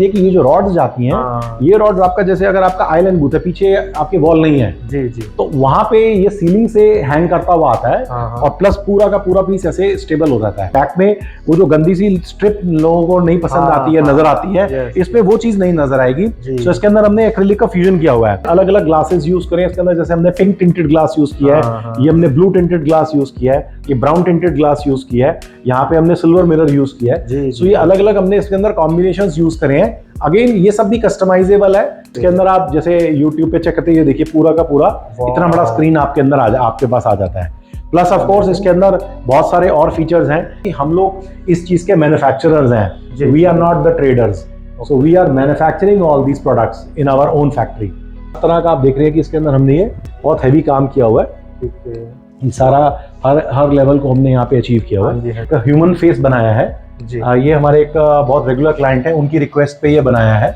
ये जो रॉड्स जाती हैं, ये रॉड्स आपका जैसे अगर आपका आइलैंड बूथ है, पीछे आपके वॉल नहीं है जी जी, तो वहां पे ये सीलिंग से हैंग करता हुआ आता है और प्लस पूरा का पूरा पीस ऐसे स्टेबल हो जाता है। बैक में वो जो गंदी सी स्ट्रिप लोगों को नहीं पसंद आती है, नजर आती है, इसमें वो चीज नहीं नजर आएगी। तो इसके अंदर हमने एक्रिलिक का फ्यूजन किया हुआ है। अलग अलग ग्लासेस यूज करें इसके अंदर, जैसे हमने पिंक टिंटेड ग्लास यूज किया है, ये हमने ब्लू टिंटेड ग्लास यूज किया है, ये ब्राउन टिंटेड ग्लास यूज किया है, यहाँ पे हमने सिल्वर मिरर यूज किया है। तो ये अलग अलग हमने इसके अंदर कॉम्बिनेशंस यूज करे हैं। अगेन ये सब भी कस्टमाइजेबल है। इसके अंदर आप जैसे YouTube पे चेक करते हैं, ये देखिए पूरा का पूरा इतना बड़ा स्क्रीन आपके अंदर आपके पास आ जाता है। प्लस ऑफ कोर्स इसके अंदर बहुत सारे और फीचर्स हैं कि हम लोग इस चीज के मैन्युफैक्चरर्स हैं। We are not the traders, so we are manufacturing all these products in our own factory. इस तरह का आप देख रहे हैं कि इसके अंदर हमने ये बहुत हैवी काम किया हुआ है। ये सारा हर लेवल को हमने यहाँ पे अचीव किया हुआ है। ह्यूमन फेस बनाया है जी। ये हमारे एक बहुत रेगुलर क्लाइंट है, उनकी रिक्वेस्ट पे ये बनाया है।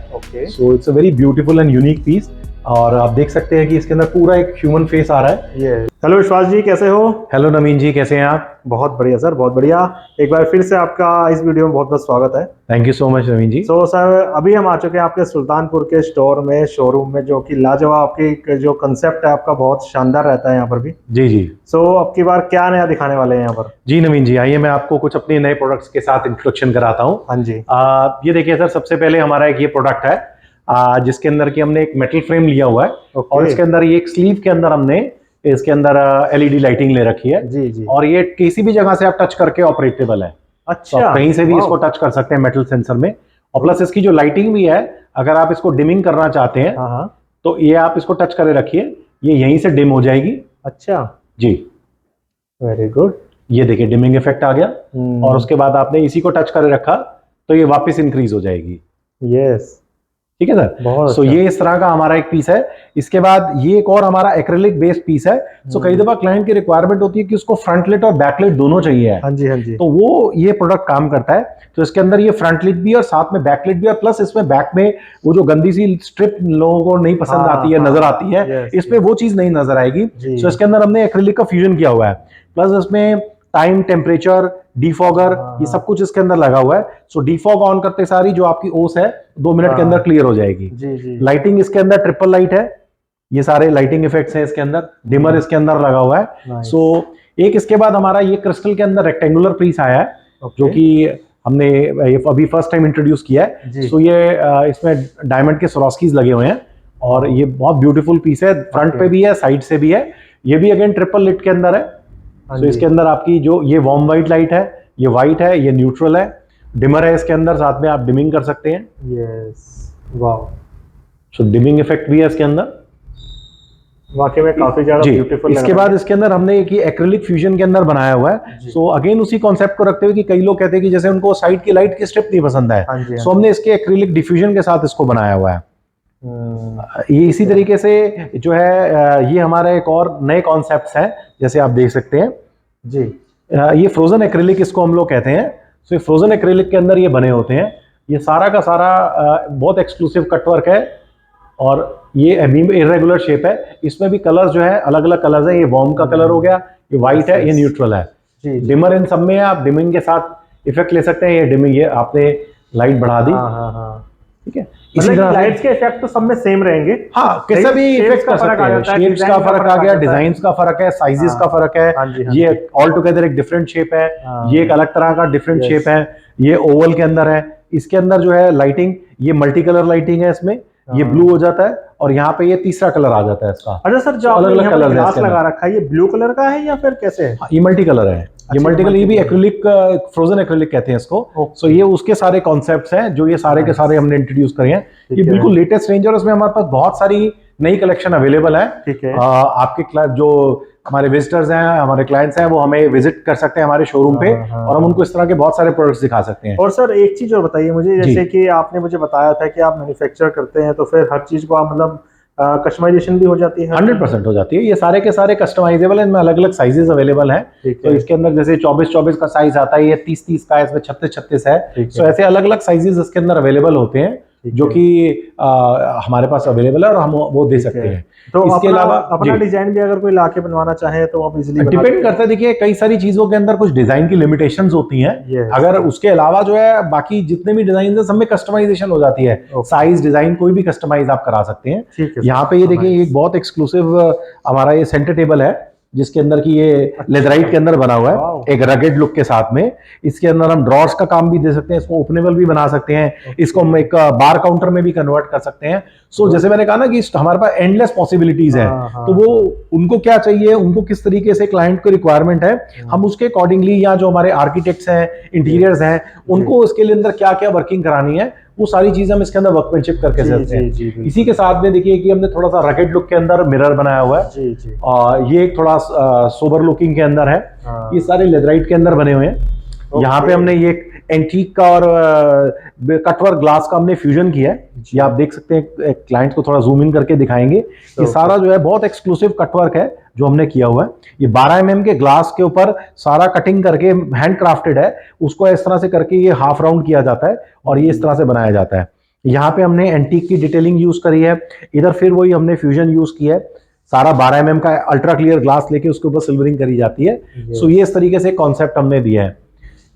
So it's a very beautiful and unique piece. और आप देख सकते हैं कि इसके अंदर पूरा एक ह्यूमन फेस आ रहा है। हेलो विश्वास जी, कैसे हो? हेलो नवीन जी, कैसे हैं आप? बहुत बढ़िया सर, बहुत बढ़िया। एक बार फिर से आपका इस वीडियो में बहुत बहुत स्वागत है। Thank you so much Naveen ji. So sir, अभी हम आ चुके हैं आपके सुल्तानपुर के स्टोर में, शोरूम में, जो कि लाजवाब आपकी जो कंसेप्ट है आपका बहुत शानदार रहता है यहाँ पर भी। जी जी। सो अब की बार क्या नया दिखाने वाले हैं यहाँ पर? जी नवीन जी, आइए मैं आपको कुछ अपने नए प्रोडक्ट्स के साथ इंट्रोडक्शन कराता हूँ। हाँ जी। ये देखिए सर, सबसे पहले हमारा एक ये प्रोडक्ट है जिसके अंदर की हमने एक मेटल फ्रेम लिया हुआ है और इसके अंदर ये एक स्लीव के अंदर हमने इसके अंदर एलईडी लाइटिंग ले रखी है। जी जी। और ये किसी भी जगह से आप टच करके ऑपरेटेबल है। अच्छा, तो आप कहीं से भी इसको टच कर सकते हैं मेटल सेंसर में। और प्लस इसकी जो लाइटिंग भी है, अगर आप इसको डिमिंग करना चाहते हैं तो ये आप इसको टच करे रखिए, ये यहीं से डिम हो जाएगी। अच्छा जी, वेरी गुड। ये देखिए डिमिंग इफेक्ट आ गया। और उसके बाद आपने इसी को टच करे रखा तो ये वापस इंक्रीज हो जाएगी। यस, ठीक है सर। सो ये इस तरह का हमारा एक पीस है। इसके बाद ये एक और हमारा एक्रिलिक बेस्ड पीस है। सो कई दफा क्लाइंट की रिक्वायरमेंट होती है कि उसको फ्रंट लिट और बैक लिट दोनों चाहिए। हाँ जी, हाँ जी। तो वो ये प्रोडक्ट काम करता है। तो इसके अंदर ये फ्रंट लिट भी और साथ में बैक लिट भी, और प्लस इसमें बैक में वो जो गंदी सी स्ट्रिप लोगों को नहीं पसंद आती है, नजर आती है, इसमें वो चीज नहीं नजर आएगी। सो इसके अंदर हमने एक्रिलिक का फ्यूजन किया हुआ है। प्लस इसमें टाइम, टेम्परेचर, डीफॉगर, ये सब कुछ इसके अंदर लगा हुआ है। सो डीफॉग ऑन करते सारी जो आपकी ओस है 2 मिनट के अंदर क्लियर हो जाएगी। जी जी। लाइटिंग इसके अंदर ट्रिपल लाइट है, ये सारे लाइटिंग इफेक्ट्स हैं इसके अंदर। डिमर इसके अंदर लगा हुआ है। सो एक इसके बाद हमारा ये क्रिस्टल के अंदर रेक्टेंगुलर पीस आया है, जो कि हमने अभी फर्स्ट टाइम इंट्रोड्यूस किया है। सो ये इसमें डायमंड के स्वरोस्कीज लगे हुए हैं और ये बहुत ब्यूटीफुल पीस है। फ्रंट पे भी है, साइड से भी है। ये भी अगेन ट्रिपल लिट के अंदर है। तो इसके अंदर आपकी जो ये वार्म वाइट लाइट है, ये वाइट है, ये न्यूट्रल है, डिमर है इसके अंदर, साथ में आप डिमिंग कर सकते हैं। यस, वाह। सो डिमिंग इफेक्ट भी है इसके अंदर, वाकई में काफी ज्यादा ब्यूटीफुल। इसके बाद इसके अंदर हमने एक एक्रिलिक फ्यूजन के अंदर बनाया हुआ है। सो अगेन उसी कॉन्सेप्ट को रखते हुए कि कई लोग कहते हैं कि जैसे उनको साइड की लाइट की स्ट्रिप नहीं पसंद है, सो हमने इसके एक्रिलिक डिफ्यूजन के साथ इसको बनाया हुआ है। ये इसी तरीके से जो है ये हमारा एक और नए कॉन्सेप्ट्स हैं, जैसे आप देख सकते हैं जी। ये फ्रोजन एक्रिलिक इसको हम लोग कहते हैं। सो फ्रोजन एक्रिलिक के अंदर ये बने होते हैं। ये सारा का सारा बहुत एक्सक्लूसिव कटवर्क है और ये इरेगुलर शेप है। इसमें भी कलर्स जो है अलग अलग कलर्स है। ये वार्म का कलर हो गया, ये वाइट है, ये न्यूट्रल है। डिमर इन सब में आप डिमिंग के साथ इफेक्ट ले सकते हैं। ये डिमिंग, ये आपने लाइट बढ़ा दी, ठीक है। इसी तरह लाइट्स के इफेक्ट तो सब में सेम रहेंगे। हाँ, कैसा भी इफेक्ट कर सकते हैं। शेप्स का फर्क आ गया, डिजाइन्स का फर्क है, साइजेस का फर्क है। ये ऑल टुगेदर एक डिफरेंट शेप है, ये एक अलग तरह का डिफरेंट शेप है। ये ओवल के अंदर है। इसके अंदर जो है लाइटिंग, ये मल्टी कलर लाइटिंग है। इसमें ये ब्लू हो जाता है और यहाँ पे ये तीसरा कलर आ जाता है इसका। अच्छा सर, जो अलग अलग कलर ग्लास लगा रखा है, ये ब्लू कलर का है या फिर कैसे है? ये मल्टी कलर है। ये मल्टी कलर, ये भी एक्रिलिक, फ्रोजन एक्रिलिक कहते हैं इसको। सो ये उसके सारे कॉन्सेप्ट्स हैं जो ये सारे के सारे हमने इंट्रोड्यूस करे हैं। ये बिल्कुल लेटेस्ट रेंज और इसमें हमारे पास बहुत सारी नई कलेक्शन अवेलेबल है। ठीक है। आपके जो हमारे विजिटर्स हैं, हमारे क्लाइंट्स हैं, वो हमें विजिट कर सकते हैं हमारे शोरूम पे और हम उनको इस तरह के बहुत सारे प्रोडक्ट्स दिखा सकते हैं। और सर एक चीज और बताइए मुझे, जैसे कि आपने मुझे बताया था कि आप मैन्युफैक्चर करते हैं, तो फिर हर चीज को आप मतलब कस्टमाइजेशन भी हो जाती है? 100% हो जाती है। ये सारे के सारे कस्टमाइजेबल है। इनमें अलग अलग साइजेस अवेलेबल हैं। तो इसके अंदर जैसे 24-24 का साइज आता है, ये 30-30 का है, इसमें 36-36 है। तो ऐसे अलग अलग साइजेस इसके अंदर अवेलेबल होते हैं। जो कि हमारे पास अवेलेबल है और हम वो दे सकते हैं। तो इसके अलावा अपना डिजाइन भी अगर कोई लाके बनवाना चाहे तो आप इजीली डिपेंड करता है। देखिए कई सारी चीजों के अंदर कुछ डिजाइन की लिमिटेशंस होती हैं। अगर उसके अलावा जो है बाकी जितने भी डिजाइन है सब में कस्टमाइजेशन हो जाती है। साइज डिजाइन कोई भी कस्टमाइज आप करा सकते हैं। यहाँ पे ये देखिए एक बहुत एक्सक्लूसिव हमारा ये सेंटर टेबल है जिसके अंदर की ये लेदराइट के अंदर बना हुआ है एक रगेड लुक के साथ में। इसके अंदर हम ड्रॉर्स का काम भी दे सकते हैं, इसको ओपनेबल भी बना सकते हैं, इसको हम एक बार काउंटर में भी कन्वर्ट कर सकते हैं। सो जैसे मैंने कहा ना कि हमारे पास एंडलेस पॉसिबिलिटीज है। तो वो उनको क्या चाहिए, उनको किस तरीके से क्लाइंट को रिक्वायरमेंट है, हम उसके अकॉर्डिंगली या जो हमारे आर्किटेक्ट्स हैं, इंटीरियर्स हैं, उनको इसके लिए अंदर क्या क्या वर्किंग करानी है वो सारी चीजें हम इसके अंदर वर्कमैनशिप करके सकते हैं। इसी के साथ में देखिए कि हमने थोड़ा सा रकेट लुक के अंदर मिरर बनाया हुआ है और ये एक थोड़ा सोबर लुकिंग के अंदर है। ये सारे लेदराइट के अंदर बने हुए हैं। यहाँ पे हमने ये एंटीक का और कटवर्क ग्लास का हमने फ्यूजन किया है। ये आप देख सकते हैं, क्लाइंट को थोड़ा जूम इन करके दिखाएंगे। ये सारा जो है बहुत एक्सक्लूसिव कटवर्क है जो हमने किया हुआ है। ये 12 mm के ग्लास के ऊपर सारा कटिंग करके हैंड क्राफ्टेड है, उसको इस तरह से करके ये हाफ राउंड किया जाता है और ये इस तरह से बनाया जाता है। यहाँ पे हमने एंटीक की डिटेलिंग यूज करी है, इधर फिर वही हमने फ्यूजन यूज किया है। सारा 12 mm का अल्ट्रा क्लियर ग्लास लेके उसके ऊपर सिल्वरिंग करी जाती है। सो ये इस तरीके से कॉन्सेप्ट हमने दिया है।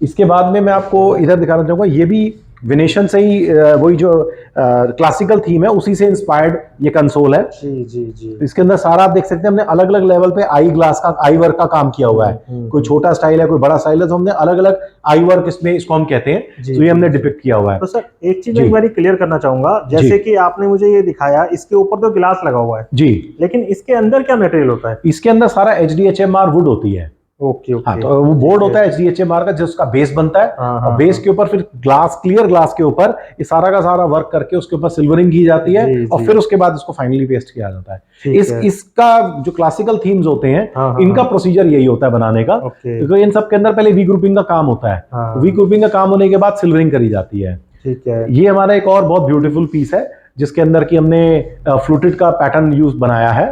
इसके बाद में मैं आपको इधर दिखाना चाहूंगा, ये भी वेनेशन से ही वही जो क्लासिकल थीम है उसी से इंस्पायर्ड ये कंसोल है। जी। इसके अंदर सारा आप देख सकते हैं हमने अलग अलग लेवल पे आई ग्लास का आई वर्क का काम किया हुआ है। कोई छोटा स्टाइल है, कोई बड़ा स्टाइल है, तो हमने अलग अलग आई वर्क इसमें इसको हम कहते हैं, तो ये हमने डिपिक्ट किया हुआ है। तो सर एक चीज एक बार क्लियर करना चाहूंगा, जैसे कि आपने मुझे ये दिखाया इसके ऊपर तो गिलास लगा हुआ है जी, लेकिन इसके अंदर क्या मटेरियल होता है? इसके अंदर सारा HDHMR वुड होती है। ओके। हाँ, तो वो बोर्ड होता है HDHMR का जिसका बेस बनता है और बेस के ऊपर फिर ग्लास क्लियर ग्लास के ऊपर ये सारा का सारा वर्क करके उसके ऊपर सिल्वरिंग की जाती है और फिर उसके बाद इसको फाइनली पेस्ट किया जाता है। इसका जो क्लासिकल थीम्स होते हैं इनका प्रोसीजर यही होता है बनाने का, क्योंकि इन सब के अंदर पहले वी ग्रुपिंग का काम होता है। वी ग्रुपिंग का काम होने के बाद सिल्वरिंग करी जाती है। ठीक है। ये हमारा एक और बहुत ब्यूटीफुल पीस है जिसके अंदर की हमने फ्लूटेड का पैटर्न यूज बनाया है।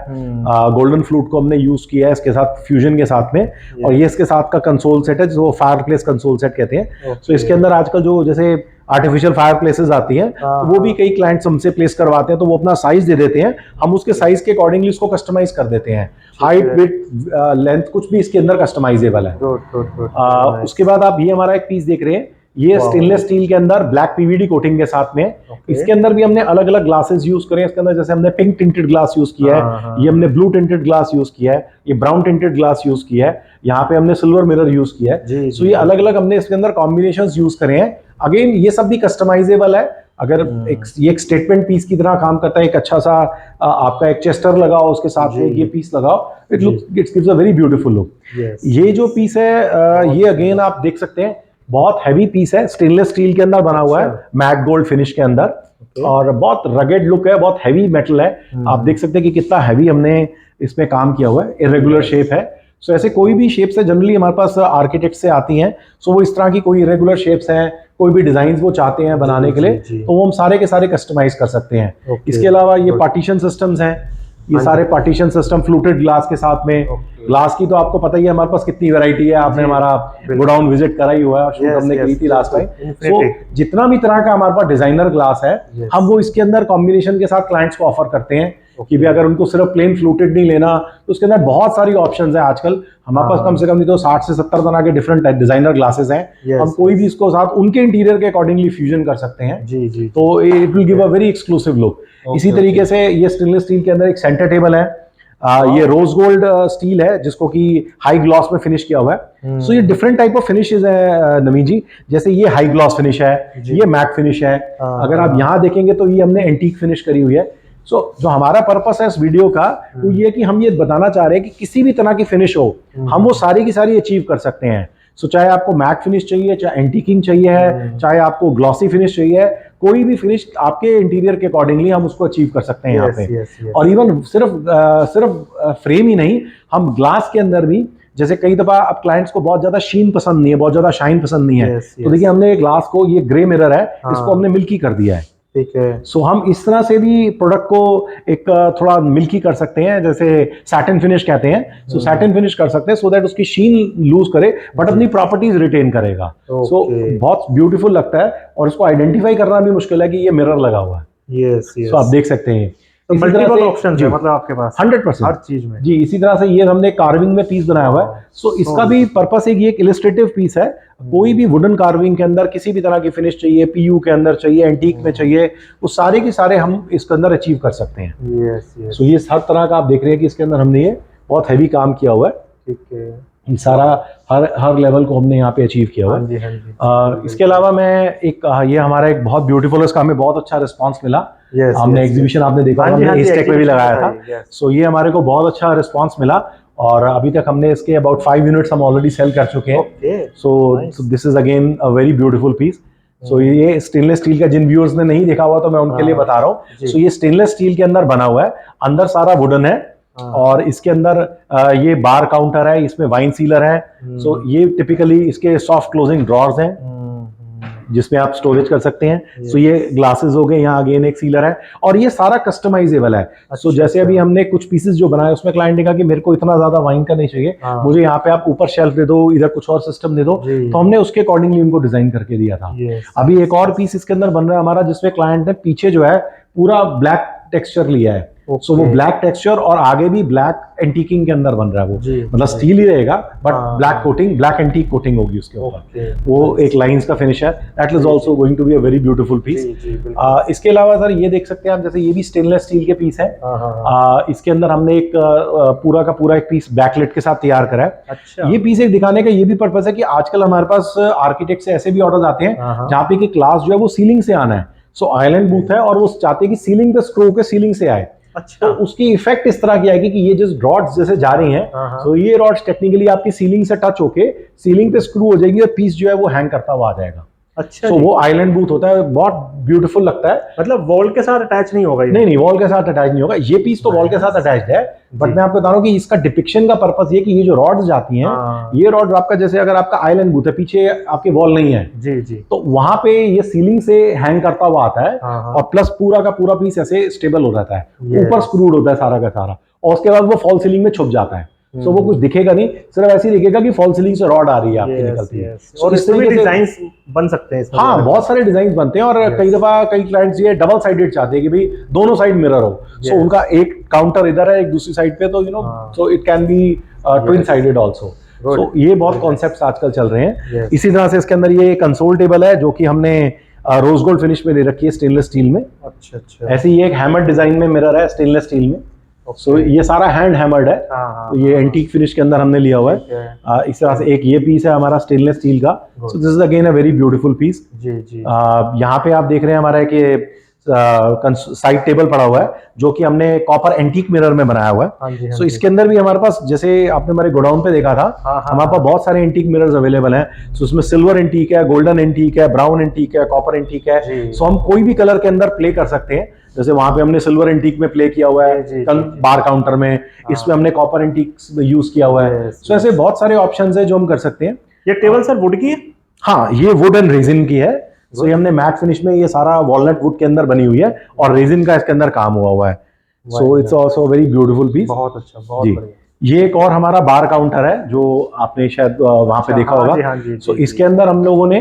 गोल्डन फ्लूट को हमने यूज किया है इसके साथ फ्यूजन के साथ में, और ये इसके साथ का कंसोल सेट है जिसको फायर प्लेस कंसोल सेट कहते हैं। तो इसके अंदर आजकल जो जैसे आर्टिफिशियल फायर प्लेसेस आती हैं तो वो भी कई क्लाइंट्स हमसे प्लेस करवाते हैं, तो वो अपना साइज दे देते हैं, हम उसके साइज के अकॉर्डिंगली उसको कस्टमाइज कर देते हैं। हाइट, विड्थ, लेंथ कुछ भी इसके अंदर कस्टमाइजेबल है। उसके बाद आप ये हमारा एक पीस देख रहे हैं, ये स्टेनलेस स्टील के अंदर ब्लैक PVD कोटिंग के साथ में। इसके अंदर भी हमने अलग अलग ग्लासेस यूज करे। इसके अंदर जैसे हमने पिंक टिंटेड ग्लास यूज किया है, ये हमने ब्लू टिंटेड ग्लास यूज किया है, ये ब्राउन टिंटेड ग्लास यूज किया है, यहाँ पे हमने सिल्वर मिरर यूज किया है। सो ये अलग अलग हमने इसके अंदर कॉम्बिनेशंस यूज करे हैं। अगेन ये सब भी कस्टमाइजेबल है। अगर ये एक स्टेटमेंट पीस की तरह काम करता है, एक अच्छा सा आपका एक चेस्टर लगाओ उसके साथ में ये पीस लगाओ, it gives a very beautiful look. ये जो पीस है ये अगेन आप देख सकते हैं बहुत हैवी पीस है, स्टेनलेस स्टील के अंदर बना हुआ है, मैट गोल्ड फिनिश के अंदर, और बहुत रगेड लुक है, बहुत हैवी मेटल है। आप देख सकते हैं कि कितना हैवी हमने इसमें काम किया हुआ है। इरेगुलर शेप है। सो ऐसे कोई भी शेप से जनरली हमारे पास आर्किटेक्ट से आती हैं, सो वो इस तरह की कोई इरेगुलर शेप्स हैं, कोई भी डिजाइन वो चाहते हैं बनाने के लिए, तो वो हम सारे के सारे कस्टमाइज कर सकते हैं। इसके अलावा ये पार्टीशन सिस्टम्स हैं, ये सारे पार्टीशन सिस्टम फ्लूटेड ग्लास के साथ में। ग्लास की तो आपको पता ही है हमारे पास कितनी वैरायटी है, आपने हमारा गोडाउन विजिट करा ही हुआ है, शूट हमने करी थी लास्ट टाइम। सो जितना भी तरह का हमारे पास डिजाइनर ग्लास है हम वो इसके अंदर कॉम्बिनेशन के साथ क्लाइंट्स को ऑफर करते हैं कि भी अगर उनको सिर्फ प्लेन फ्लूटेड नहीं लेना तो उसके अंदर बहुत सारी ऑप्शंस हैं। आजकल हमारे पास कम से कम नहीं तो 60 से 70 तरह के डिफरेंट डिजाइनर ग्लासेस हैं। हम कोई भी इसको साथ उनके इंटीरियर के अकॉर्डिंगली फ्यूजन कर सकते हैं। तो it will give a very exclusive look. इसी तरीके से ये स्टेनलेस स्टील के अंदर एक सेंटर टेबल है, ये रोज गोल्ड स्टील है जिसको कि हाई ग्लॉस में फिनिश किया हुआ है। सो ये डिफरेंट टाइप ऑफ फिनिशेस है नवीन जी, जैसे ये हाई ग्लॉस फिनिश है, ये मैट फिनिश है। अगर आप यहाँ देखेंगे तो ये हमने एंटीक फिनिश करी हुई है। सो जो हमारा पर्पस है इस वीडियो का वो ये कि हम ये बताना चाह रहे हैं कि किसी भी तरह की फिनिश हो हम वो सारी की सारी अचीव कर सकते हैं। सो चाहे आपको मैट फिनिश चाहिए, चाहे एंटीकिंग चाहिए है, चाहे आपको ग्लॉसी फिनिश चाहिए, कोई भी फिनिश आपके इंटीरियर के अकॉर्डिंगली हम उसको अचीव कर सकते हैं यहाँ पे। और इवन सिर्फ फ्रेम ही नहीं, हम ग्लास के अंदर भी, जैसे कई दफा अब क्लाइंट्स को बहुत ज्यादा शीन पसंद नहीं है, बहुत ज्यादा शाइन पसंद नहीं है, तो देखिए हमने ग्लास को, ये ग्रे मिरर है, इसको हमने मिल्की कर दिया है। ठीक है। सो हम इस तरह से भी प्रोडक्ट को एक थोड़ा मिल्की कर सकते हैं, जैसे सैटिन फिनिश कहते हैं। सो सैटिन फिनिश कर सकते हैं सो दैट उसकी शीन लूज करे बट अपनी प्रॉपर्टीज रिटेन करेगा। सो बहुत ब्यूटीफुल लगता है और इसको आइडेंटिफाई करना भी मुश्किल है कि ये मिरर लगा हुआ है। Yes yes. सो आप देख सकते हैं तो मल्टीपल ऑप्शन है मतलब आपके पास 100% हर चीज में। जी। इसी तरह से ये हमने कार्विंग में पीस बनाया हुआ है। सो इसका भी पर्पस एक ये इलिस्ट्रेटिव पीस है। कोई भी वुडन कार्विंग के अंदर किसी भी तरह की फिनिश चाहिए, पीयू के अंदर चाहिए, एंटीक में चाहिए, वो सारे के सारे हम इसके अंदर अचीव कर सकते हैं। Yes yes. सो ये हर तरह का आप देख रहे हैं कि इसके अंदर हमने ये बहुत हैवी काम किया हुआ है। ठीक है। ये सारा हर लेवल को हमने यहाँ पे अचीव किया हुआ है। इसके अलावा मैं ये हमारा एक बहुत ब्यूटीफुल है, इसका हमें बहुत अच्छा रिस्पांस मिला। हमने एग्जीबिशन आपने देखा, हमने एस्टेक में भी लगाया था। सो ये हमारे को बहुत अच्छा रिस्पांस मिला और अभी तक हमने इसके अबाउट 5 यूनिट्स हम ऑलरेडी सेल कर चुके हैं। So this is again a very beautiful piece. So ये स्टेनलेस स्टील का, जिन व्यूअर्स ने नहीं देखा हुआ तो मैं उनके लिए बता रहा हूँ। सो ये स्टेनलेस स्टील के अंदर बना हुआ है, अंदर सारा वुडन है और इसके अंदर ये बार काउंटर है, इसमें वाइन सीलर है। सो ये टिपिकली इसके सॉफ्ट क्लोजिंग ड्रॉर्स हैं जिसमें आप स्टोरेज कर सकते हैं। सो ये ग्लासेस हो गए, यहाँ अगेन एक सीलर है और ये सारा कस्टमाइजेबल है। सो जैसे अभी हमने कुछ पीसेस जो बनाए उसमें क्लाइंट ने कहा कि मेरे को इतना ज्यादा वाइन का नहीं चाहिए, मुझे यहाँ पे आप ऊपर शेल्फ दे दो, इधर कुछ और सिस्टम दे दो, तो हमने उसके अकॉर्डिंगली उनको डिजाइन करके दिया था। अभी एक और पीस इसके अंदर बन रहा है हमारा जिसमें क्लाइंट ने पीछे जो है पूरा ब्लैक टेक्सचर लिया है। सो वो ब्लैक टेक्सचर और आगे भी ब्लैक एंटीकिंग के अंदर बन रहा है वो, मतलब स्टील ही रहेगा but black coating, black antique coating होगी उसके ऊपर। वो एक लाइंस का फिनिश है, that is also going to be a very beautiful piece. इसके अलावा सर ये देख सकते हैं आप, जैसे ये भी स्टेनलेस स्टील के पीस है। इसके अंदर हमने एक पूरा का पूरा एक पीस बैकलेट के साथ तैयार करा है। अच्छा। ये पीस एक दिखाने का ये भी पर्पस है कि आजकल हमारे पास आर्किटेक्ट से ऐसे भी ऑर्डर आते हैं जहाँ पे कि क्लास जो है वो सीलिंग से आना है। सो आइलैंड बूथ है और वो चाहते हैं कि सीलिंग पे स्क्रू के सीलिंग से आए। अच्छा। तो उसकी इफेक्ट इस तरह की आएगी कि ये जिस रॉड्स जैसे जा रही हैं, तो ये रॉड्स टेक्निकली आपकी सीलिंग से टच होके सीलिंग पे स्क्रू हो जाएगी और पीस जो है वो हैंग करता हुआ आ जाएगा। अच्छा। तो वो आइलैंड बूथ होता है, बहुत ब्यूटीफुल लगता है। मतलब वॉल के साथ अटैच नहीं होगा? नहीं, वॉल के साथ अटैच नहीं होगा। ये पीस तो वॉल के साथ अटैच्ड है, बट मैं आपको बता रहा हूँ कि इसका डिपिक्शन का पर्पस ये कि ये जो रॉड्स जाती हैं, ये रॉड्स आपका जैसे अगर आपका आइलैंड बूथ है, पीछे आपके वॉल नहीं है जी जी, तो वहां पे ये सीलिंग से हैंग करता हुआ आता है और प्लस पूरा का पूरा पीस ऐसे स्टेबल हो जाता है, ऊपर स्क्रूड होता है सारा का सारा, और उसके बाद वो फॉल सीलिंग में छुप जाता है। सो वो कुछ दिखेगा नहीं, सिर्फ ऐसे ही दिखेगा कि फॉल सीलिंग से रॉड आ रही है आपकी निकलती है। और इसमें भी डिजाइन्स बन सकते हैं इसमें। हाँ, बहुत सारे डिजाइन बनते हैं और कई दफा कई क्लाइंट्स ये डबल साइडेड चाहते हैं कि भाई दोनों साइड मिरर हो। सो उनका एक काउंटर इधर है, एक दूसरी साइड पे, तो you know so it can be twin sided also. So ये बहुत कॉन्सेप्ट्स आजकल चल रहे हैं। इसी तरह से इसके अंदर ये कंसोल टेबल है जो कि हमने रोज गोल्ड फिनिश में दे रखी है, स्टेनलेस स्टील में। अच्छा अच्छा। ऐसे ही एक हैमर डिजाइन में मिरर है स्टेनलेस स्टील में। सो ये सारा हैंड हैमर्ड है, तो ये एंटीक फिनिश के अंदर हमने लिया हुआ है। इस तरह से एक ये पीस है हमारा स्टेनलेस स्टील का। So this is again a very beautiful piece. जी जी। यहाँ पे आप देख रहे हैं हमारा कि साइड टेबल पड़ा हुआ है जो कि हमने कॉपर एंटीक मिरर में बनाया हुआ है। सो इसके अंदर भी हमारे पास, जैसे आपने हमारे गोडाउन पे देखा था, हमारे पास बहुत सारे एंटीक मिरर्स अवेलेबल हैं। सो उसमें सिल्वर एंटीक है, गोल्डन एंटीक है, ब्राउन एंटीक है, कॉपर एंटीक है। सो हम कोई भी कलर के अंदर प्ले कर सकते हैं। जैसे वहां पे हमने सिल्वर एंटीक में प्ले किया हुआ है बार काउंटर में, इसमें हमने कॉपर एंटीक यूज किया हुआ है। सो ऐसे बहुत सारे ऑप्शंस है जो हम कर सकते हैं। ये टेबल सर वुड की है? हाँ, ये वुड एंड रेजिन की है। सो ये हमने मैट फिनिश में, ये सारा वॉलनट वुड के अंदर बनी हुई है और रेजिन का इसके अंदर काम हुआ है। So it's also very beautiful piece. बहुत अच्छा, बहुत बढ़िया। ये एक और हमारा बार काउंटर है जो आपने शायद वहां पे देखा होगा। सो इसके अंदर हम लोगों ने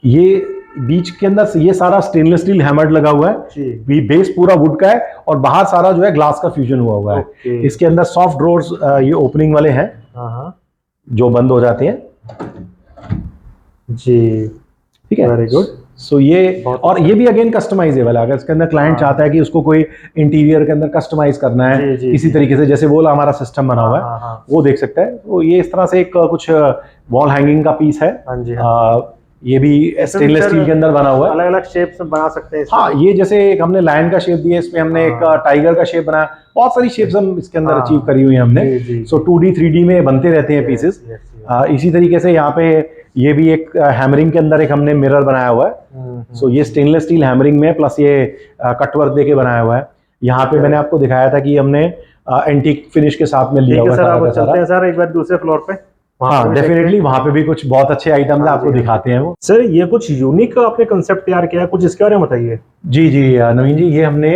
ये बीच के अंदर ये सारा स्टेनलेस स्टील हैमर्ड लगा हुआ है, बेस पूरा वुड का है और बाहर सारा जो है ग्लास का फ्यूजन हुआ है। इसके अंदर सॉफ्ट ड्रॉर्स ये ओपनिंग वाले हैं जो बंद हो जाते हैं जी। ठीक है, वेरी गुड। सो ये और ये भी अगेन कस्टमाइजेबल है। अगर इसके अंदर क्लाइंट चाहता है कि उसको कोई इंटीरियर के अंदर कस्टमाइज करना है किसी तरीके से, जैसे वो हमारा सिस्टम बना हुआ है, वो देख सकता है। तो ये इस तरह से एक कुछ वॉल हैंगिंग का पीस है। ये भी स्टेनलेस स्टील के अंदर बना हुआ है। अलग अलग शेप्स में बना सकते हैं। हाँ, ये जैसे एक हमने लायन का शेप दिया, इसमें हमने एक टाइगर का शेप बनाया। बहुत सारी शेप्स हम इसके अंदर अचीव करी हुई है हमने। सो 2D 3D में बनते रहते हैं पीसेस। इसी तरीके से यहाँ पे ये भी एक हैमरिंग के अंदर एक हमने मिरर बनाया हुआ है। सो ये स्टेनलेस स्टील हैमरिंग में प्लस ये कटवर्क देके बनाया हुआ है। यहाँ पे मैंने आपको दिखाया था कि हमने एंटीक फिनिश के साथ में लिया हुआ है। चलते हैं सर एक बार दूसरे फ्लोर पे। हाँ डेफिनेटली वहाँ पे भी कुछ बहुत अच्छे आइटम्स हैं, आपको दिखाते हैं वो। सर ये कुछ यूनिक आपने कंसेप्ट तैयार किया है, कुछ इसके बारे में बताइए। जी जी नवीन जी, ये हमने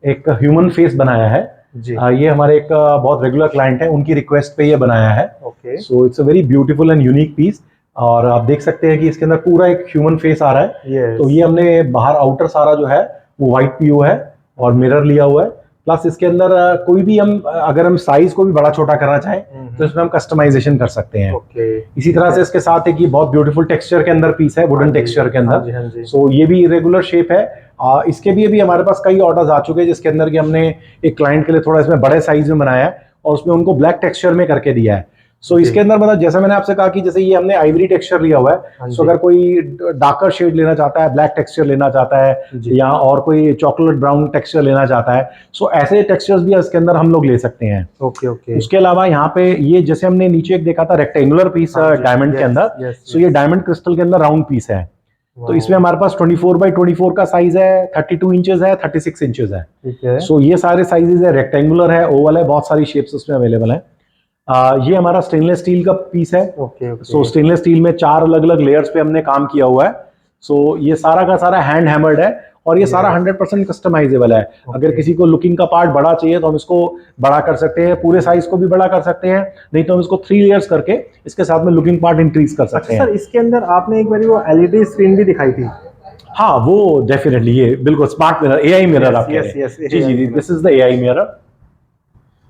एक ह्यूमन फेस बनाया है जी। ये हमारे एक बहुत रेगुलर क्लाइंट है, उनकी रिक्वेस्ट पे ये बनाया है। Okay. So it's a very beautiful and unique piece, और आप देख सकते हैं कि इसके अंदर पूरा एक ह्यूमन फेस आ रहा है। Yes. तो ये हमने बाहर आउटर सारा जो है वो व्हाइट पीओ है और मिरर लिया हुआ है, प्लस इसके अंदर कोई भी हम अगर हम साइज को भी बड़ा छोटा करना चाहें तो इसमें हम कस्टमाइजेशन कर सकते हैं। ओके। इसी तरह से इसके साथ एक ये बहुत ब्यूटीफुल टेक्सचर के अंदर पीस है, वुडन टेक्सचर के अंदर। सो ये भी इरेगुलर शेप है। इसके भी अभी हमारे पास कई ऑर्डर्स आ चुके हैं जिसके अंदर कि हमने एक क्लाइंट के लिए थोड़ा इसमें बड़े साइज में बनाया है और उसमें उनको ब्लैक टेक्सचर में करके दिया है। सो इसके अंदर मतलब जैसा मैंने आपसे कहा कि जैसे ये हमने आइवरी टेक्सचर लिया हुआ है, सो अगर कोई डार्कर शेड लेना चाहता है, ब्लैक टेक्सचर लेना चाहता है या और कोई चॉकलेट ब्राउन टेक्सचर लेना चाहता है, सो ऐसे टेक्सचर्स भी इसके अंदर हम लोग ले सकते हैं। Okay okay. उसके अलावा यहाँ पे ये जैसे हमने नीचे एक देखा था रेक्टेंगुलर पीस डायमंड के अंदर, सो ये डायमंड क्रिस्टल के अंदर राउंड पीस है। तो इसमें हमारे पास 24x24 का साइज है, 32 इंचेस है, 36 इंचेस है। सो ये सारे साइजेस है, रेक्टेंगुलर है, ओवल है, बहुत सारी शेप्स उसमें अवेलेबल है। ये हमारा स्टेनलेस स्टील का पीस है। सो स्टेनलेस स्टील में 4 अलग अलग लेयर्स पे हमने काम किया हुआ है। सो ये सारा का सारा हैंड हैमर्ड है और ये सारा 100% कस्टमाइजेबल है। अगर किसी को लुकिंग का पार्ट बड़ा चाहिए तो हम इसको बड़ा कर सकते हैं, पूरे साइज को भी बड़ा कर सकते हैं, नहीं तो हम इसको 3 लेयर्स करके इसके साथ में लुकिंग पार्ट इंक्रीज कर सकते हैं। सर इसके अंदर आपने एक बार वो एलईडी स्क्रीन भी दिखाई थी। हाँ वो डेफिनेटली, ये बिल्कुल स्मार्ट मिरर, एआई मिरर आप कह रहे हैं। जी जी, this is the AI mirror.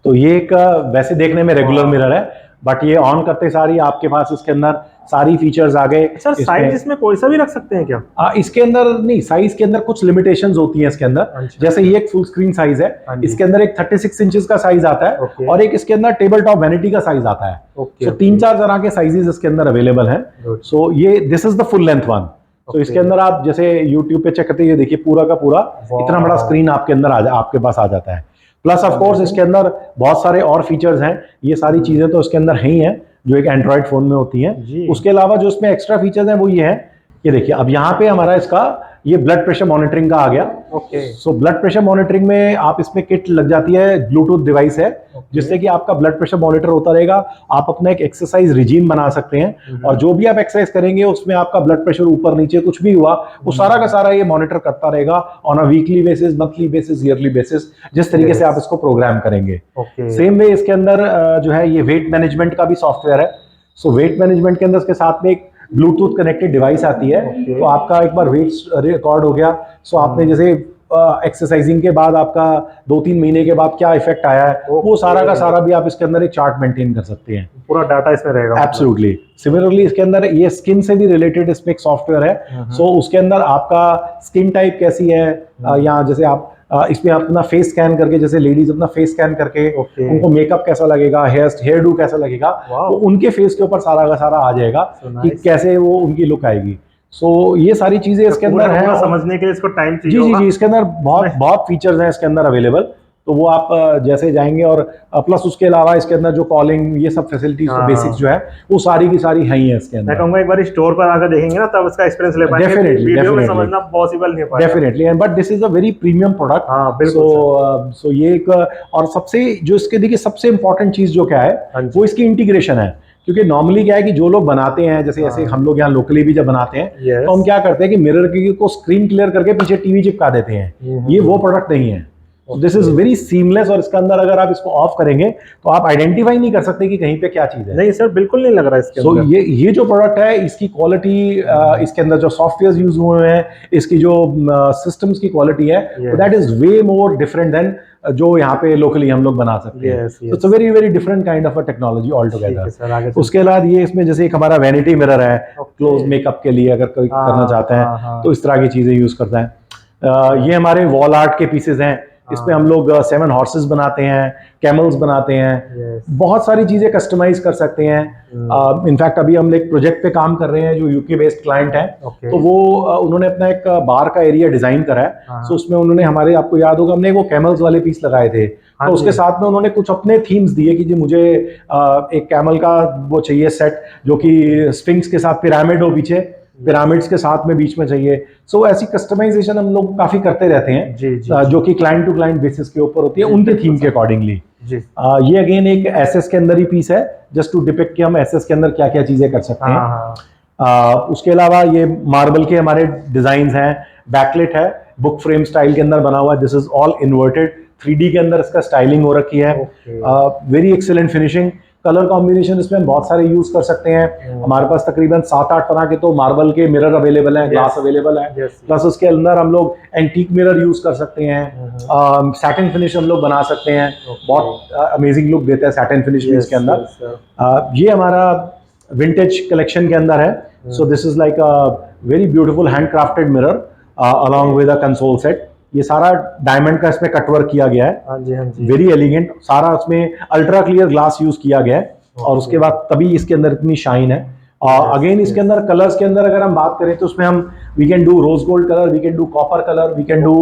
तो ये एक वैसे देखने में रेगुलर मिरर है, बट ये ऑन करते सारी आपके पास इसके अंदर सारी फीचर्स आ गए। सर साइज इसमें कोई सा भी रख सकते हैं क्या? इसके अंदर नहीं, साइज के अंदर कुछ लिमिटेशंस होती हैं इसके अंदर। जैसे ये एक फुल स्क्रीन साइज है, इसके अंदर एक 36 इंचेस का साइज आता है और एक इसके अंदर टेबल टॉप वैनिटी का साइज आता है। सो 3-4 तरह के साइजेस इसके अंदर अवेलेबल हैं। सो ये this is the full length one. तो इसके अंदर आप जैसे यूट्यूब पे चेक करते हैं, ये देखिए पूरा का पूरा इतना बड़ा स्क्रीन आपके अंदर आपके पास आ जाता है। प्लस ऑफ कोर्स इसके अंदर बहुत सारे और फीचर्स हैं, ये सारी चीजें तो इसके अंदर ही हैं जो एक एंड्रॉइड फोन में होती हैं। उसके अलावा जो इसमें एक्स्ट्रा फीचर्स हैं वो ये है, ये देखिए अब यहाँ पे हमारा इसका ये ब्लड प्रेशर मॉनिटरिंग का आ गया। सो ब्लड प्रेशर मॉनिटरिंग में आप इसमें किट लग जाती है, ब्लूटूथ डिवाइस है जिससे कि आपका ब्लड प्रेशर मॉनिटर होता रहेगा। आप अपना एक एक्सरसाइज रिजीम बना सकते हैं और जो भी आप एक्सरसाइज करेंगे उसमें आपका ब्लड प्रेशर ऊपर नीचे कुछ भी हुआ वो सारा का सारा ये मॉनिटर करता रहेगा on a weekly basis, monthly basis, yearly basis, जिस तरीके से आप इसको प्रोग्राम करेंगे। सेम वे इसके अंदर जो है ये वेट मैनेजमेंट का भी सॉफ्टवेयर है। सो वेट मैनेजमेंट के अंदर इसके साथ में एक ब्लूटूथ कनेक्टेड डिवाइस आती है। तो आपका एक बार वेट रिकॉर्ड हो गया, सो आपने जैसे एक्सरसाइजिंग के बाद आपका 2-3 महीने के बाद क्या इफेक्ट आया है वो सारा का सारा भी आप इसके अंदर एक चार्ट मेंटेन कर सकते हैं, पूरा डाटा इसमें रहेगा। एब्सोल्युटली। सिमिलरली इसके अंदर ये स्किन से भी रिलेटेड इसमें एक सॉफ्टवेयर है। सो उसके अंदर आपका स्किन टाइप कैसी है, या जैसे आप इसमें अपना फेस स्कैन करके, जैसे लेडीज अपना फेस स्कैन करके उनको मेकअप कैसा लगेगा, हेयर डू कैसा लगेगा, तो उनके फेस के ऊपर सारा का सारा आ जाएगा कि कैसे वो उनकी लुक आएगी। सो ये सारी चीजें इसके अंदर है। समझने के लिए इसको टाइम चाहिए। जी जी जी, इसके अंदर बहुत फीचर्स हैं इसके अंदर अवेलेबल। तो वो आप जैसे जाएंगे और प्लस उसके अलावा इसके अंदर जो कॉलिंग ये सब फैसिलिटीज बेसिक्स जो है वो सारी की सारी है ही है इसके अंदर। मैं कहूंगा एक बार स्टोर पर आकर देखेंगे ना तब उसका एक्सपीरियंस ले पाएंगे। डेफिनेटली वीडियो में समझना पॉसिबल नहीं है। Definitely, and but this is a very premium product. हां बिल्कुल। सो ये एक और सबसे जो इसके देखिए सबसे इंपॉर्टेंट चीज जो क्या है वो इसकी इंटीग्रेशन है। क्योंकि नॉर्मली क्या है कि जो लोग बनाते हैं, जैसे ऐसे हम लोग यहाँ लोकली भी जब बनाते हैं तो हम क्या करते हैं कि मिरर की को स्क्रीन क्लियर करके पीछे टीवी चिपका देते हैं। ये वो प्रोडक्ट नहीं है। दिस इज वेरी सीमलेस, और इसके अंदर अगर आप इसको ऑफ करेंगे तो आप आइडेंटिफाई नहीं कर सकते कि कहीं पे क्या चीज है। नहीं सर बिल्कुल नहीं लग रहा है इसके अंदर। So, ये जो प्रोडक्ट है इसकी क्वालिटी, इसके अंदर जो सॉफ्टवेयर यूज हुए हैं, इसकी जो सिस्टम्स की क्वालिटी है, that is way more different than जो यहाँ पे लोकली हम लोग बना सकते हैं। It's a very very different kind of a technology all together. उसके बाद ये इसमें जैसे एक हमारा वैनिटी मिरर है, क्लोज मेकअप के लिए अगर कोई करना चाहता है तो इस तरह की चीजें यूज करता है। ये हमारे वॉल आर्ट के पीसेज हैं, इसमें हम लोग 7 हॉर्सेस बनाते हैं, कैमल्स बनाते हैं, बहुत सारी चीजें कस्टमाइज कर सकते हैं। इनफैक्ट अभी हम एक प्रोजेक्ट पे काम कर रहे हैं जो यूके बेस्ड क्लाइंट है। तो वो उन्होंने अपना एक बार का एरिया डिजाइन करा है। सो उसमें उन्होंने हमारे, आपको याद होगा हमने वो कैमल्स वाले पीस लगाए थे, तो उसके साथ में उन्होंने कुछ अपने थीम्स दिए कि जी मुझे एक कैमल का वो चाहिए सेट जो कि स्फिंक्स के साथ पिरामिड हो, पीछे पिरामिड्स के साथ में बीच में चाहिए। सो ऐसी कस्टमाइजेशन हम लोग काफी करते रहते हैं, जो कि क्लाइंट टू क्लाइंट बेसिस के ऊपर होती है, उनके थीम के अकॉर्डिंगली। जी। ये अगेन एक एसएस के अंदर ही पीस है, जस्ट टू डिपिक्ट कि हम एसएस के अंदर क्या क्या चीजें कर सकते हैं। उसके अलावा ये मार्बल के हमारे डिजाइन हैं, बैकलेट है, बुक फ्रेम स्टाइल के अंदर बना हुआ है, this is all inverted, 3D के अंदर इसका स्टाइलिंग हो रखी है, very excellent finishing. Colour combination इसमें हम बहुत सारे यूज कर सकते हैं। हमारे पास तकरीबन 7-8 तरह के तो मार्बल के मिरर अवेलेबल हैं, ग्लास अवेलेबल है, प्लस उसके अंदर हम लोग एंटीक मिरर यूज कर सकते हैं, सैटिन फिनिश हम लोग बना सकते हैं, बहुत अमेजिंग लुक देता है सैटिन फिनिश भी इसके अंदर। ये हमारा विंटेज कलेक्शन के अंदर है, सो this is like a very beautiful hand crafted mirror along with a console set. ये सारा डायमंड का इसमें कटवर्क किया गया है, वेरी एलिगेंट, सारा उसमें अल्ट्रा क्लियर ग्लास यूज किया गया है, और उसके बाद तभी इसके अंदर इतनी शाइन है। और अगेन इसके अंदर कलर्स के अंदर अगर हम बात करें तो उसमें हम we can do rose gold colour, we can do copper colour, we can do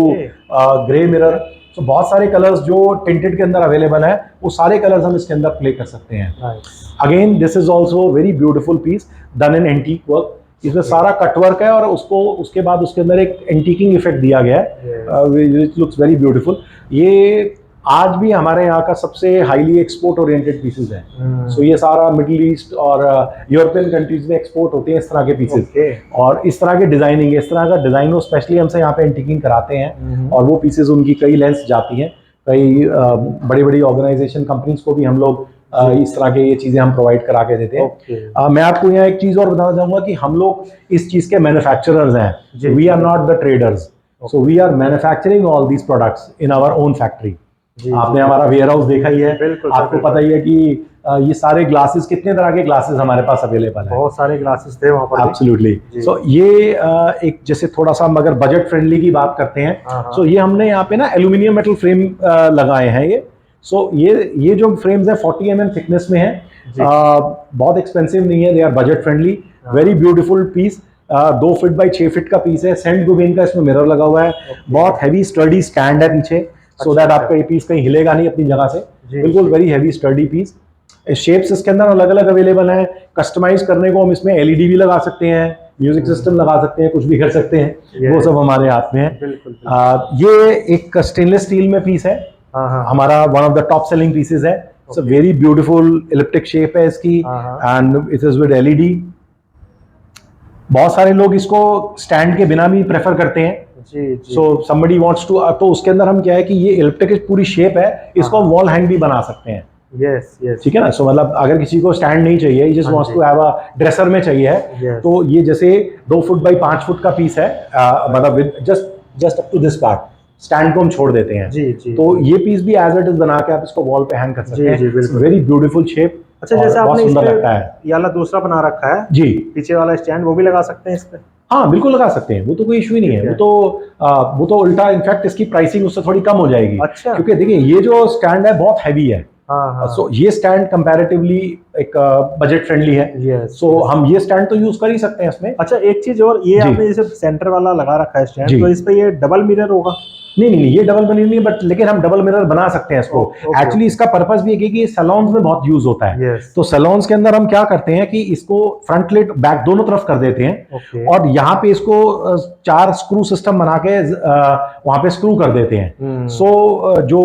grey mirror, तो बहुत सारे कलर्स जो टिंटेड के अंदर अवेलेबल है वो सारे कलर्स हम इसके अंदर प्ले कर सकते हैं। Again this is also very beautiful piece done in antique work, इसमें सारा कटवर्क है और उसको उसके बाद उसके अंदर एक एंटीकिंग इफेक्ट दिया गया है, विच लुक्स वेरी ब्यूटीफुल। ये आज भी हमारे यहाँ का सबसे हाईली एक्सपोर्ट ओरिएंटेड पीसेस है, सो ये सारा मिडिल ईस्ट और यूरोपियन कंट्रीज में एक्सपोर्ट होते हैं इस तरह के पीसेस, और इस तरह के डिजाइनिंग, इस तरह का डिजाइन वो स्पेशली हमसे यहाँ पे एंटीकिंग कराते हैं, और वो पीसेस उनकी कई लेंस जाती हैं, कई बड़ी बड़ी ऑर्गेनाइजेशन कंपनीज को भी हम लोग इस तरह के ये चीजें हम प्रोवाइड करा के देते हैं। मैं आपको यहाँ एक चीज और बताना चाहूंगा कि हम लोग इस चीज के मैन्युफैक्चरर्स हैं, we are not the traders, so we are manufacturing all these products in our own factory. आपने हमारा वेयर हाउस देखा ही है, आपको पता ही है कि ये सारे ग्लासेस, कितने तरह के ग्लासेस हमारे पास अवेलेबल है, बहुत सारे ग्लासेस थे वहाँ पर। एब्सोल्युटली। सो ये एक जैसे थोड़ा सा मगर बजट फ्रेंडली की बात करते हैं, सो ये हमने यहाँ पे ना एल्यूमिनियम मेटल फ्रेम लगाए हैं ये, सो ये जो फ्रेम्स है 40 mm थिकनेस में है, बहुत एक्सपेंसिव नहीं है, they are budget friendly, very beautiful piece, 2 feet by 6 feet का पीस है, सेंट गुबेन का इसमें मिरर लगा हुआ है, बहुत हैवी स्टर्डी स्टैंड है पीछे, सो दैट आपका ये पीस कहीं हिलेगा नहीं अपनी जगह से, बिल्कुल very heavy sturdy piece. Shapes इसके अंदर अलग अलग अवेलेबल हैं, कस्टमाइज करने को हम इसमें एलईडी भी लगा सकते हैं, म्यूजिक सिस्टम लगा सकते हैं, कुछ भी कर सकते हैं, वो सब हमारे हाथ में है। ये एक स्टेनलेस स्टील में पीस है, हमारा one of the top selling pieces है, it's a very beautiful elliptic shape है इसकी, and it is with LED. बहुत सारे लोग इसको स्टैंड के बिना भी प्रेफर करते हैं, सो समबडी वांट्स टू, तो उसके अंदर हम क्या है कि ये इलिप्टिक पूरी शेप है, इसको हम वॉल हैंग भी बना सकते हैं, ठीक है ना। सो मतलब अगर किसी को स्टैंड नहीं चाहिए, just wants to have a dresser में चाहिए है, तो ये जैसे 2 फुट बाई 5 फुट का पीस है, मतलब just up to this part stand को हम छोड़ देते हैं, तो ये पीस भी एज इट इज बना के आप इसको वॉल पे हैंग कर सकते हैं, वेरी ब्यूटीफुल शेप। अच्छा, जैसे आपने इस पे ये वाला दूसरा बना रखा है जी, पीछे वाला स्टैंड, वो भी लगा सकते हैं इस पे? हाँ बिल्कुल लगा सकते हैं, वो तो कोई इशू ही नहीं है, वो तो उल्टा इनफैक्ट इसकी प्राइसिंग उससे थोड़ी कम हो जाएगी। अच्छा, क्योंकि देखिए ये जो स्टैंड है बहुत हैवी है, सो ये स्टैंड कंपैरेटिवली एक बजट फ्रेंडली है, सो हम ये स्टैंड तो यूज कर ही सकते हैं इसमें। अच्छा, एक चीज और, ये आपने जैसे सेंटर वाला लगा रखा है स्टैंड, तो इस पे ये डबल मिरर होगा? नहीं, ये डबल मिरर नहीं, बट लेकिन हम डबल मिरर बना सकते हैं इसको। एक्चुअली इसका पर्पस भी है कि सैलून्स में बहुत यूज होता है, तो सैलून्स के अंदर हम क्या करते हैं कि इसको फ्रंट लिट बैक दोनों तरफ कर देते हैं, और यहाँ पे इसको 4 स्क्रू सिस्टम बना के वहां पे स्क्रू कर देते हैं। सो जो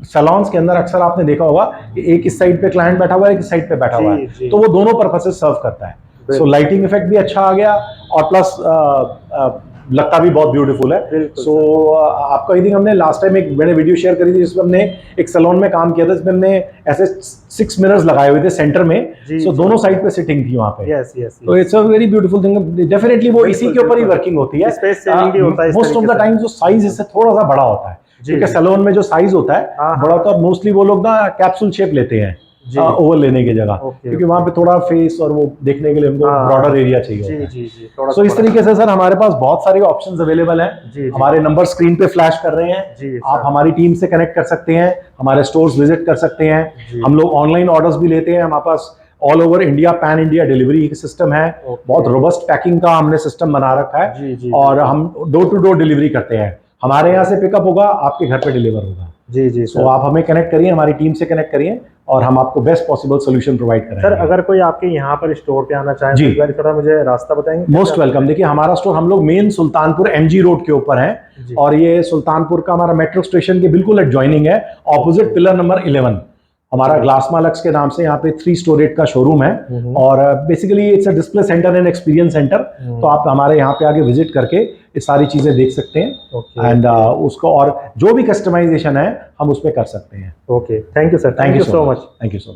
सैलून्स के अंदर अक्सर आपने देखा होगा एक इस साइड पे क्लाइंट बैठा हुआ है, एक इस साइड पे बैठा हुआ है, तो वो दोनों पर्पसेस सर्व करता है। सो लाइटिंग इफेक्ट भी अच्छा आ गया, और प्लस लगता भी बहुत ब्यूटीफुल है। सो आपको आई थिंक हमने लास्ट टाइम एक मैंने वीडियो शेयर करी थी जिसमें हमने एक सैलून में काम किया था, जिसमें हमने ऐसे 6 मिरर्स लगाए हुए थे सेंटर में, सो दोनों साइड पे सिटिंग थी वहां पे, तो it's a very beautiful thing. Definitely वो इसी के ऊपर ही वर्किंग होती है, मोस्ट ऑफ द टाइम जो साइज इससे थोड़ा सा बड़ा होता है, क्योंकि सैलून में जो साइज होता है बड़ा होता है, मोस्टली वो लोग ना कैप्सूल शेप लेते हैं ओवल लेने की जगह, क्योंकि वहां पे थोड़ा फेस और वो देखने के लिए हमको ब्रॉडर एरिया चाहिए। सो इस तरीके से सर हमारे पास बहुत सारे ऑप्शंस अवेलेबल हैं, हमारे नंबर स्क्रीन पे फ्लैश कर रहे हैं, आप हमारी टीम से कनेक्ट कर सकते हैं, हमारे स्टोर्स विजिट कर सकते हैं, हम लोग ऑनलाइन ऑर्डर्स भी लेते हैं, हमारे पास all over India pan India delivery system है, बहुत रोबस्ट पैकिंग का हमने सिस्टम बना रखा है, और हम डोर टू डोर डिलीवरी करते हैं, हमारे यहाँ से पिकअप होगा, आपके घर पे डिलीवर होगा। तो आप हमें कनेक्ट करिए, हमारी टीम से कनेक्ट करिए, और हम आपको बेस्ट पॉसिबल सोल्यूशन प्रोवाइड करेंगे। सर अगर कोई आपके यहाँ पर स्टोर पे आना चाहे जी, तो थोड़ा मुझे रास्ता बताएंगे? Most welcome. देखिए हमारा स्टोर हम लोग मेन सुल्तानपुर MG रोड के ऊपर है, और ये सुल्तानपुर का हमारा मेट्रो स्टेशन के बिल्कुल एडजॉइनिंग है, ऑपोजिट पिलर नंबर 11। हमारा ग्लासमा लक्स के नाम से यहाँ पे 3 स्टोरेज का शोरूम है और basically it's a display centre and experience centre. तो आप हमारे यहाँ पे आके विजिट करके ये सारी चीजें देख सकते हैं एंड उसको और जो भी कस्टमाइजेशन है हम उस पर कर सकते हैं। Okay, thank you sir, thank you so much. Thank you so much.